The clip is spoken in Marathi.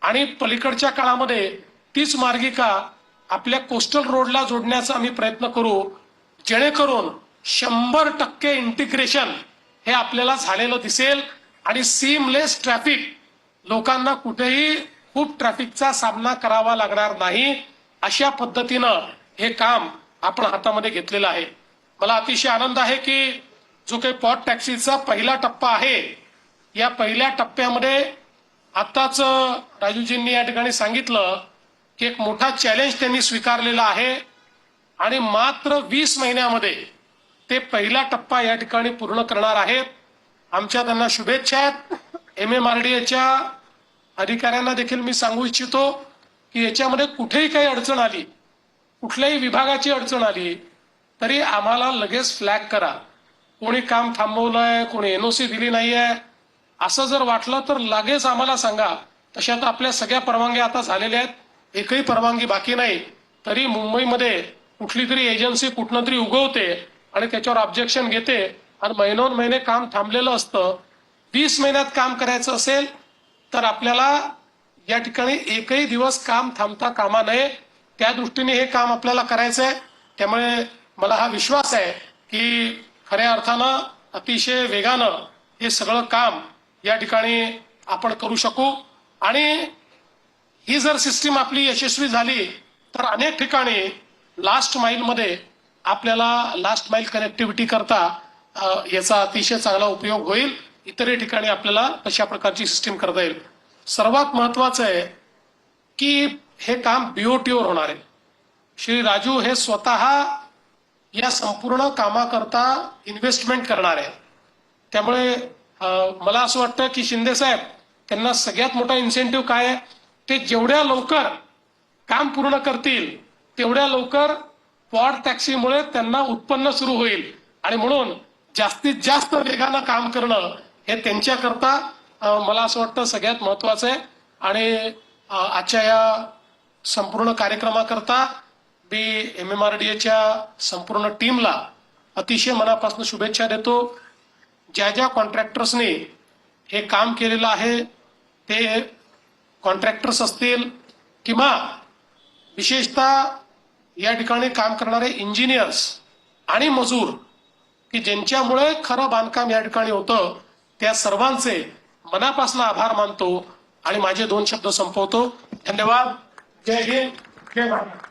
आणि पलीकडच्या काळामध्ये तीच मार्गिका आपल्या कोस्टल रोडला जोडण्याचा आम्ही प्रयत्न करू, जेणेकरून 100% इंटिग्रेशन हे आपल्याला झालेलं दिसेल आणि सीमलेस ट्रॅफिक, लोकांना कुठेही खूप ट्रॅफिकचा सामना करावा लागणार नाही, अशा पद्धतीनं हे काम आपण हातामध्ये घेतलेलं आहे. मला अतिशय आनंद आहे की जो काही पॉट टॅक्सीचा पहिला टप्पा आहे, या पहिल्या टप्प्यामध्ये आताच राजूजींनी या ठिकाणी सांगितलं की एक मोठा चॅलेंज त्यांनी स्वीकारलेला आहे आणि मात्र 20 महिन्यामध्ये ते पहिला टप्पा या ठिकाणी पूर्ण करणार आहेत. आमच्या त्यांना शुभेच्छा आहेत. MMRDAच्या अधिकाऱ्यांना देखील मी सांगू इच्छितो की याच्यामध्ये कुठेही काही अडचण आली, कुठल्याही विभागाची अडचण आली तरी आम्हाला लगेच फ्लॅग करा. कोणी काम थांबवलंय, कोणी NOC दिली नाहीये असं जर वाटलं तर लगेच आम्हाला सांगा. तशा तर आपल्या सगळ्या परवानग्या आता झालेल्या आहेत, एकही परवानगी बाकी नाही. तरी मुंबईमध्ये कुठली तरी एजन्सी कुठनं तरी उगवते आणि त्याच्यावर ऑब्जेक्शन घेते आणि महिनोन महिने काम थांबलेलं असतं. 20 महिन्यात काम करायचं असेल तर आपल्याला या ठिकाणी एकही दिवस काम थांबता कामा नये. त्या दृष्टीने हे काम आपल्याला करायचं आहे. त्यामुळे मला हा विश्वास आहे की खऱ्या अर्थानं अतिशय वेगानं हे सगळं काम या ठिकाणी आपण करू शकू. आणि ही जर सिस्टीम आपली यशस्वी झाली तर अनेक ठिकाणी लास्ट माइल मध्ये आपल्याला लास्ट माइल कनेक्टिव्हिटी करता याचा अतिशय चांगला उपयोग होईल. इतरही ठिकाणी आपल्याला तशा प्रकारची सिस्टीम करता येईल. सर्वात महत्वाचं आहे की हे काम BOT वर होणार आहे. श्री राजू हे स्वतः या संपूर्ण कामाकरता इन्व्हेस्टमेंट करणार आहे. त्यामुळे मला असं वाटतं की शिंदे साहेब त्यांना सगळ्यात मोठा इन्सेंटिव्ह काय आहे, ते जेवढ्या लवकर काम पूर्ण करतील तेवढ्या लवकर पॉड टॅक्सीमुळे त्यांना उत्पन्न सुरू होईल आणि म्हणून जास्तीत जास्त वेगानं काम करणं हे त्यांच्याकरता मला असं वाटतं सगळ्यात महत्वाचं आहे. आणि आजच्या या संपूर्ण कार्यक्रमाकरता मी MMRDAच्या संपूर्ण टीमला अतिशय मनापासून शुभेच्छा देतो. ज्या ज्या कॉन्ट्रॅक्टर्सनी हे काम केलेलं आहे ते कॉन्ट्रॅक्टर्स असतील किंवा विशेषतः या ठिकाणी काम करणारे इंजिनियर्स आणि मजूर की ज्यांच्यामुळे खरं बांधकाम या ठिकाणी होतं, त्या सर्वांचे मनापासून आभार मानतो आणि माझे 2 शब्द संपवतो. धन्यवाद. जय हिंद, जय भारत.